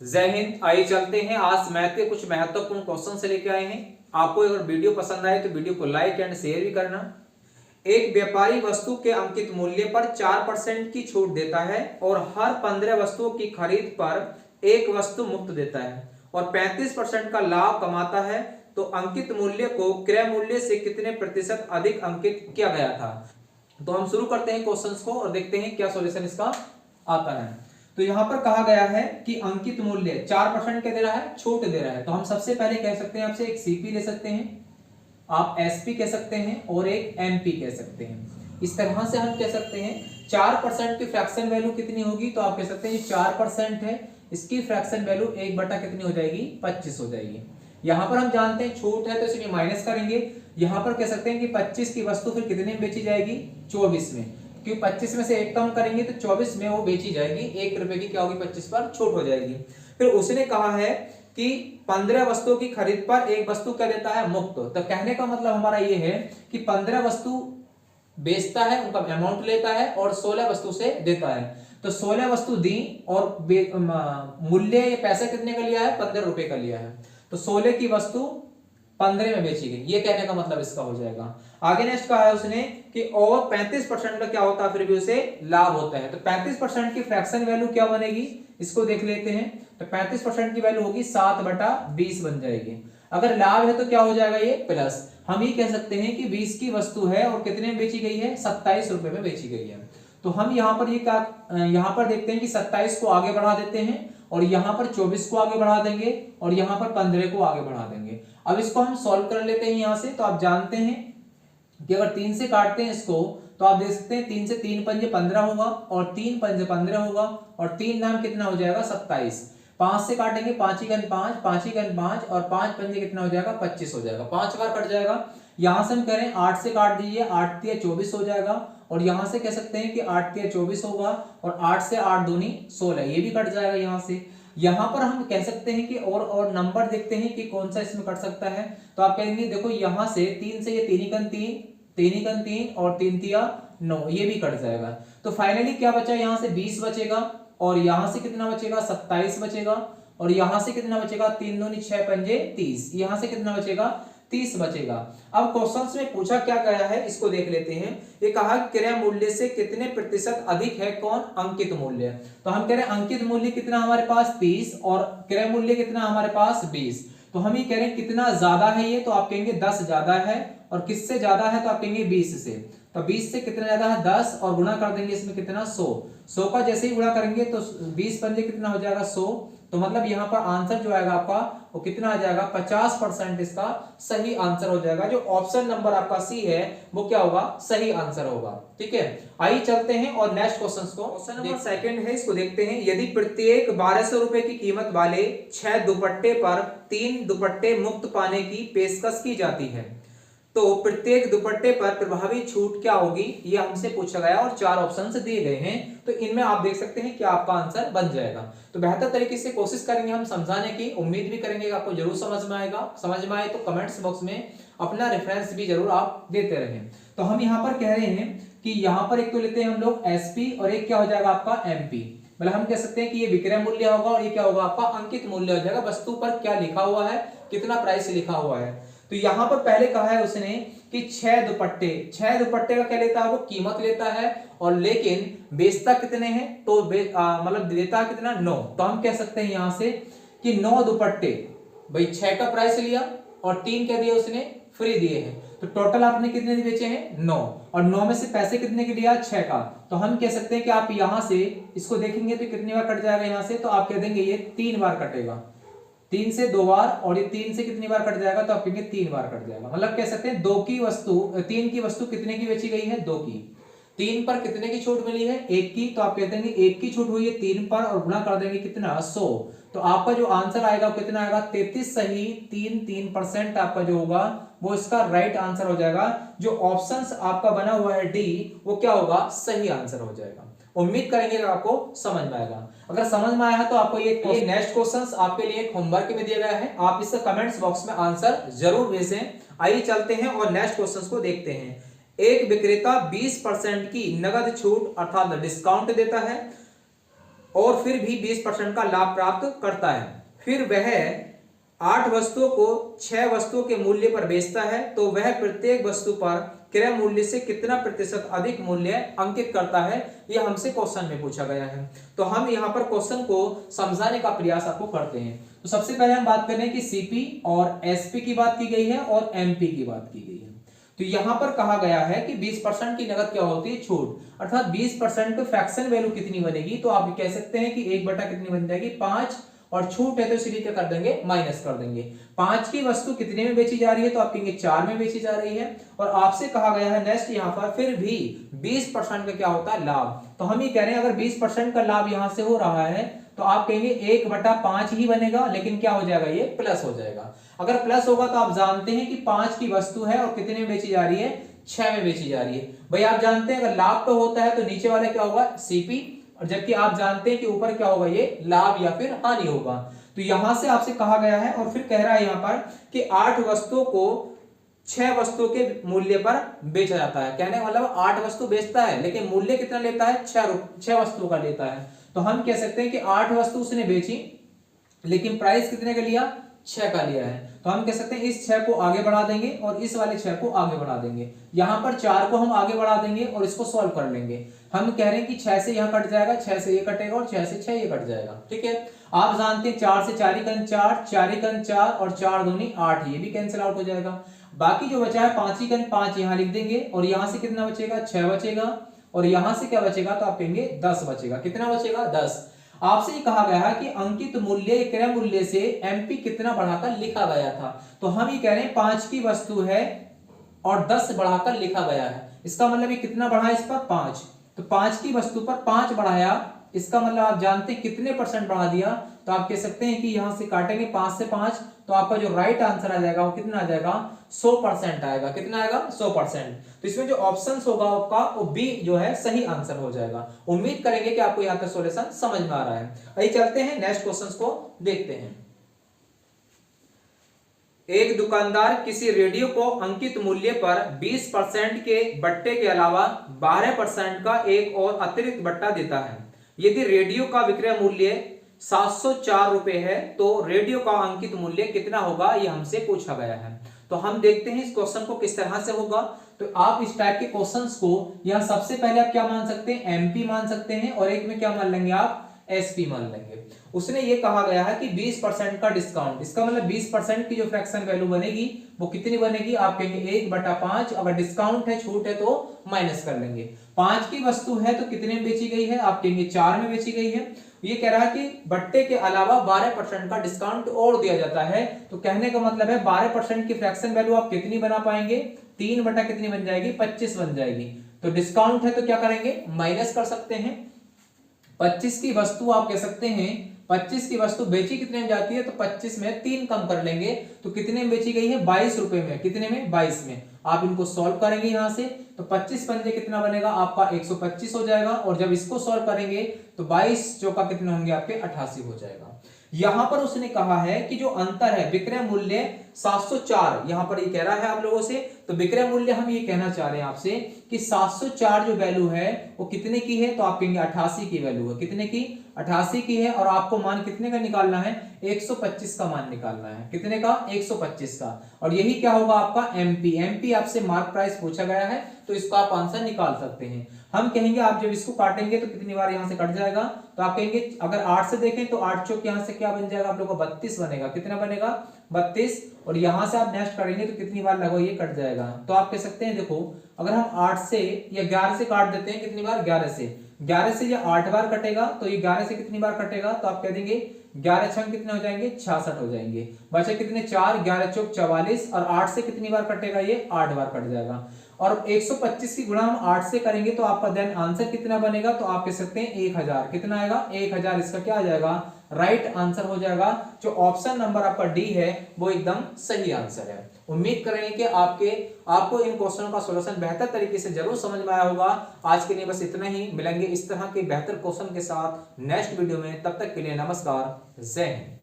जय हिंद। आइए चलते हैं, आज मैथ के कुछ महत्वपूर्ण क्वेश्चन से लेके आए हैं। आपको अगर वीडियो पसंद आए तो वीडियो को लाइक एंड शेयर भी करना। एक व्यापारी वस्तु के अंकित मूल्य पर 4% की छूट देता है और हर 15 वस्तुओं की खरीद पर एक वस्तु मुफ्त देता है और 35% का लाभ कमाता है, तो अंकित मूल्य को क्रय मूल्य से कितने प्रतिशत अधिक अंकित किया गया था। तो हम शुरू करते हैं क्वेश्चंस को और देखते हैं क्या सॉल्यूशन इसका आता है। तो यहां पर कहा गया है कि अंकित मूल्य 4% क्या दे रहा है, छूट दे रहा है। तो हम सबसे पहले कह सकते हैं आपसे एक सीपी ले सकते हैं, आप एसपी कह सकते हैं और एक एमपी कह सकते हैं। इस तरह से हम कह सकते हैं 4% की फ्रैक्शन वैल्यू कितनी होगी, तो आप कह सकते हैं 4% है, इसकी फ्रैक्शन वैल्यू 1 बटा कितनी हो जाएगी, 25 हो जाएगी। यहां पर हम जानते हैं छूट है तो इसलिए माइनस करेंगे। यहां पर कह सकते हैं कि 25 की वस्तु फिर कितने में बेची जाएगी, 24 में, क्योंकि 25 में से एक कम करेंगे तो 24 में वो बेची जाएगी। 1 रुपए की क्या होगी, 25 पर छूट हो जाएगी। फिर उसने कहा है कि 15 वस्तुओं की खरीद पर एक वस्तु क्या देता है, मुफ्त। तो कहने का मतलब हमारा ये है कि 15 वस्तु बेचता है, उनका अमाउंट लेता है और 16 वस्तु से देता है। तो 16 वस्तु दी और मूल्य ये पैसा कितने का लिया है, 15 रुपए का लिया है। तो 16 की वस्तु 15 में बेची गई, ये कहने का मतलब इसका हो जाएगा। आगे नेक्स्ट कहा है उसने कि और 35% का क्या होता है, फिर भी उसे लाभ होता है। तो 35% की फ्रैक्शन वैल्यू क्या बनेगी, इसको देख लेते हैं। तो 35% की वैल्यू होगी 7/20 बन जाएगी। अगर लाभ है तो क्या हो जाएगा, ये प्लस। हम ये कह सकते हैं कि 20 की वस्तु है और कितने में बेची गई है, 27 रुपए में बेची गई है। तो हम यहाँ पर ये क्या, यहाँ पर देखते हैं कि 27 को आगे बढ़ा देते हैं और यहाँ पर 24 को आगे बढ़ा देंगे और यहाँ पर 15 को आगे बढ़ा देंगे। अब इसको हम सॉल्व कर लेते हैं यहाँ से। तो आप जानते हैं कि अगर 3 से काटते हैं इसको तो आप देख सकते हैं 3 से 3 पंजे 15 होगा और 3 पंजे 15 होगा और 3 नाम कितना हो जाएगा, 27। 5 से काटेंगे 5 ही गन 5, 5 ही गन 5 और 5 पंजे कितना हो जाएगा, 25 हो जाएगा। 5 बार कट जाएगा। यहां से हम करें 8 से काट दीजिए, 8 तिया 24 हो जाएगा और यहां से कह सकते हैं कि 8 तिया 24 होगा और 8 से 8 दूनी 16, ये भी कट जाएगा यहाँ से। यहां पर हम कह सकते हैं कि और नंबर देखते हैं कि कौन सा इसमें कट सकता है। तो आप कहेंगे देखो यहां से 3 से ये 3 ही गन 3, 3 ही गन 3 और 3 तिया 9, ये भी कट जाएगा। तो फाइनली क्या बचा, यहां से 20 बचेगा और यहां से कितना बचेगा, 27 बचेगा और यहां से कितना बचेगा, 3 दूनी 6 पंजे 30, यहां से कितना बचेगा, 30 बचेगा। अब क्वेश्चंस में पूछा क्या गया है, इसको देख लेते हैं। ये कहा क्रय मूल्य से कितने प्रतिशत अधिक है कौन, अंकित मूल्य। तो हम कह रहे हैं अंकित मूल्य कितना हमारे पास 30 और क्रय मूल्य कितना हमारे पास 20। तो हम ये कह रहे हैं कितना ज्यादा है ये, तो आप कहेंगे 10 ज्यादा है और किससे ज्यादा है, तो आप कहेंगे 20 से। तो 20 से कितना ज्यादा है, 10 और गुणा कर देंगे इसमें कितना, 100 का जैसे ही गुणा करेंगे तो 20 पंजे कितना हो जाएगा, 100। तो मतलब यहाँ पर आंसर जो आएगा आपका वो कितना आ जाएगा, 50% इसका सही आंसर हो जाएगा। जो ऑप्शन नंबर आपका सी है वो क्या होगा, सही आंसर होगा। ठीक है, आइए चलते हैं और नेक्स्ट क्वेश्चन को। क्वेश्चन नंबर सेकंड है, इसको देखते हैं। यदि प्रत्येक 1200 रुपए की कीमत वाले 6 दुपट्टे पर 3 दुपट्टे मुफ्त पाने की पेशकश की जाती है, तो प्रत्येक दुपट्टे पर प्रभावी छूट क्या होगी, ये हमसे पूछा गया और 4 ऑप्शंस दिए गए हैं। तो इनमें आप देख सकते हैं कि आपका आंसर बन जाएगा। तो बेहतर तरीके से कोशिश करेंगे हम समझाने की, उम्मीद भी करेंगे कि आपको जरूर समझ में आएगा। समझ में आए तो कमेंट्स बॉक्स में अपना रेफरेंस भी जरूर आप देते रहें। तो हम यहाँ पर कह रहे हैं कि यहाँ पर एक तो लेते हैं हम लोग एसपी और एक क्या हो जाएगा आपका एमपी। मतलब हम कह सकते हैं कि ये विक्रय मूल्य होगा और ये क्या होगा आपका अंकित मूल्य हो जाएगा, वस्तु पर क्या लिखा हुआ है, कितना प्राइस लिखा हुआ है। तो यहां पर पहले कहा है उसने कि 6 दुपट्टे, 6 दुपट्टे का क्या लेता है, वो कीमत लेता है और लेकिन बेचता कितने हैं, तो मतलब देता कितना, 9। तो हम कह सकते हैं यहां से कि 9 दुपट्टे, भाई 6 का प्राइस लिया और 3 क्या दिए उसने, फ्री दिए हैं। तो टोटल आपने कितने बेचे हैं, 9, और 9 में से पैसे कितने के लिया, 6 का। तो हम कह सकते हैं कि आप यहां से इसको देखेंगे तो कितनी बार कट जाएगा, यहां से तो आप कह देंगे ये 3 बार कटेगा, 3 से 2 बार, और ये 3 से कितनी बार कट जाएगा, तो आप कहेंगे 3 बार कट जाएगा। मतलब कह सकते हैं 3 की वस्तु कितने की बेची गई है, 2 की। 3 पर कितने की छूट मिली है, 1 की। तो आप कहते हैं 1 की छूट हुई है 3 पर और गुणा कर देंगे कितना, 100। तो आपका जो आंसर आएगा वो कितना आएगा, 33 सही 3% आपका जो होगा वो इसका राइट आंसर हो जाएगा। जो ऑप्शन आपका बना हुआ है डी, वो क्या होगा, सही आंसर हो जाएगा। उम्मीद करेंगे कि आपको समझ में आएगा। अगर समझ में आया है तो आपको ये नेक्स्ट क्वेश्चंस आपके लिए एक होमवर्क में दिया गया है, आप इसका कमेंट्स बॉक्स में आंसर जरूर भेजें। आइए चलते हैं और नेक्स्ट क्वेश्चंस को देखते हैं। एक विक्रेता 20% की नगद छूट अर्थात डिस्काउंट देता है और फिर भी 20% का लाभ प्राप्त करता है। फिर वह 8 वस्तुओं को 6 वस्तुओं के मूल्य पर बेचता है तो वह प्रत्येक वस्तु पर क्रय मूल्य से कितना प्रतिशत अधिक मूल्य अंकित करता है, यह हमसे क्वेश्चन में पूछा गया है। तो हम यहाँ पर क्वेश्चन को समझाने का प्रयास आपको करते हैं। तो सबसे पहले हम बात करें कि सीपी और एसपी की बात की गई है और एमपी की बात की गई है। तो यहां पर कहा गया है कि 20% की नगद क्या होती है, छूट, अर्थात 20% पे फ्रैक्शन वैल्यू कितनी बनेगी, तो आप कह सकते हैं कि 1 बटा कितनी बन जाएगी, 5, और छूट है तो इसलिए क्या कर देंगे, माइनस कर देंगे। 5 की वस्तु कितने में बेची जा रही है, तो आप कहेंगे 4 में बेची जा रही है। और आपसे कहा गया है नेक्स्ट यहाँ पर फिर भी 20% का क्या होता है, लाभ। तो हम ये कह रहे हैं अगर 20% का लाभ यहां से हो रहा है तो आप कहेंगे 1/5 ही बनेगा, लेकिन क्या हो जाएगा, ये प्लस हो जाएगा। अगर प्लस होगा तो आप जानते हैं कि 5 की वस्तु है और कितने में बेची जा रही है, 6 में बेची जा रही है। भाई आप जानते हैं अगर लाभ तो होता है तो नीचे वाला क्या होगा, सीपी, और जबकि आप जानते हैं कि ऊपर क्या होगा, ये लाभ या फिर हानि होगा। तो यहां से आपसे कहा गया है और फिर कह रहा है यहां पर कि 8 वस्तुओं को 6 वस्तुओं के मूल्य पर बेचा जाता है। कहने का मतलब 8 वस्तु बेचता है लेकिन मूल्य कितना लेता है, 6 वस्तुओं का लेता है। तो हम कह सकते हैं कि 8 वस्तु उसने बेची लेकिन प्राइस कितने का लिया, 6 का लिया है। तो हम कह सकते हैं इस 6 को आगे बढ़ा देंगे और इस वाले 6 को आगे बढ़ा देंगे। यहां पर 4 को हम आगे बढ़ा देंगे और इसको सॉल्व कर लेंगे। हम कह रहे हैं कि 6 से यहां कट जाएगा, 6 से ये कटेगा और 6 से 6 ये कट जाएगा। ठीक है, आप जानते हैं 4 से 4 1 4, 4 1 4 और 4 दूनी 8, ये भी कैंसिल आउट हो जाएगा। बाकी जो बचा है 5 1 5 यहां लिख देंगे और यहां से कितना बचेगा, 6 बचेगा, और यहां से क्या बचेगा, तो आप कहेंगे 10 बचेगा। कितना बचेगा, 10। आपसे कहा गया है कि अंकित मूल्य क्रय मूल्य से एमपी कितना बढ़ाकर लिखा गया था। तो हम ये कह रहे हैं 5 की वस्तु है और 10 बढ़ाकर लिखा गया है। इसका मतलब ये कितना बढ़ा इस पर, 5। तो 5 की वस्तु पर 5 बढ़ाया, इसका मतलब आप जानते हैं कितने परसेंट बढ़ा दिया। तो आप कह सकते हैं कि यहां से काटेंगे 5 से 5 तो आपका जो राइट आंसर आ जाएगा वो कितना आ जाएगा, 100% आएगा। कितना आएगा, 100%। तो इसमें जो ऑप्शन होगा आपका वो बी जो है सही आंसर हो जाएगा। उम्मीद करेंगे कि आपको यहाँ का सॉल्यूशन समझ में आ रहा है। आइए चलते हैं नेक्स्ट क्वेश्चन को देखते हैं। एक दुकानदार किसी रेडियो को अंकित मूल्य पर 20% के बट्टे के अलावा 12% का एक और अतिरिक्त बट्टा देता है। यदि रेडियो का विक्रय मूल्य 704 रुपए है तो रेडियो का अंकित मूल्य कितना होगा, यह हमसे पूछा गया है। तो हम देखते हैं इस क्वेश्चन को किस तरह से होगा। तो आप इस टाइप के क्वेश्चंस को यहां सबसे पहले आप क्या मान सकते हैं, एमपी मान सकते हैं, और एक में क्या मान लेंगे आप, एसपी मान लेंगे। उसने ये कहा गया है कि 20% का डिस्काउंट, इसका मतलब 20% की जो फ्रैक्शन वैल्यू बनेगी वो कितनी बनेगी, आप कहेंगे 1/5। अगर डिस्काउंट है, छूट है तो माइनस कर लेंगे। 5 की वस्तु है तो कितने में बेची गई है, आप कहेंगे 4 में बेची गई है। ये कह रहा है कि बट्टे के अलावा 12% का डिस्काउंट और दिया जाता है। तो कहने का मतलब है 12% की फ्रैक्शन वैल्यू आप कितनी बना पाएंगे, 3 बटा कितनी बन जाएगी, 25 बन जाएगी। तो डिस्काउंट है तो क्या करेंगे, माइनस कर सकते हैं। 25 की वस्तु आप कह सकते हैं 25 की वस्तु बेची कितने में जाती है, तो 25 में 3 कम कर लेंगे तो कितने में बेची गई है, 22 रुपए में। कितने में, 22 में। आप इनको सॉल्व करेंगे यहां से तो 25 पंजे कितना बनेगा आपका, 125 हो जाएगा। और जब इसको सॉल्व करेंगे तो 22 चौका कितने होंगे आपके, 88 हो जाएगा। यहां पर उसने कहा है कि जो अंतर है विक्रय मूल्य 704, यहां पर ये कह रहा है आप लोगों से। तो विक्रय मूल्य हम ये कहना चाह रहे हैं आपसे कि 704 जो वैल्यू है वो कितने की है, तो आप कहेंगे 88 की वैल्यू है। कितने की, 88 की है। और आपको मान कितने का निकालना है, 125 का मान निकालना है। कितने का, 125 का। और यही क्या होगा आपका एमपी। एमपी आपसे मार्क प्राइस पूछा गया है तो इसका आप आंसर निकाल सकते हैं। हम कहेंगे आप जब इसको काटेंगे तो कितनी बार यहां से कट जाएगा, तो आप कहेंगे अगर 8 से देखें तो 8 चौक यहां से क्या बन जाएगा आप लोगों को, 32 बनेगा। कितना बनेगा, 32। और यहां से आप नेक्स्ट करेंगे तो कितनी बार लगो, ये कट जाएगा। तो आप कह सकते हैं देखो अगर हम 8 से या 11 से काट देते हैं, कितनी बार, 11 से ये 8 बार कटेगा। तो ये 11 से कितनी बार कटेगा, तो आप कह देंगे 11 छंग कितने हो जाएंगे, 66 हो जाएंगे। बचे कितने, 4, 11 चौक 44। और 8 से कितनी बार कटेगा, ये 8 बार कट जाएगा। और 125 की गुणा हम 8 से करेंगे तो आपका देन आंसर कितना बनेगा, तो आप कह सकते हैं 1000। कितना आएगा, 1000। इसका क्या आ जाएगा, राइट आंसर हो जाएगा। जो ऑप्शन नंबर आपका डी है वो एकदम सही आंसर है। उम्मीद करेंगे कि आपको इन क्वेश्चनों का सॉल्यूशन बेहतर तरीके से जरूर समझ में आया होगा। आज के लिए बस इतना ही, मिलेंगे इस तरह के बेहतर क्वेश्चन के साथ नेक्स्ट वीडियो में। तब तक के लिए नमस्कार, जय हिंद।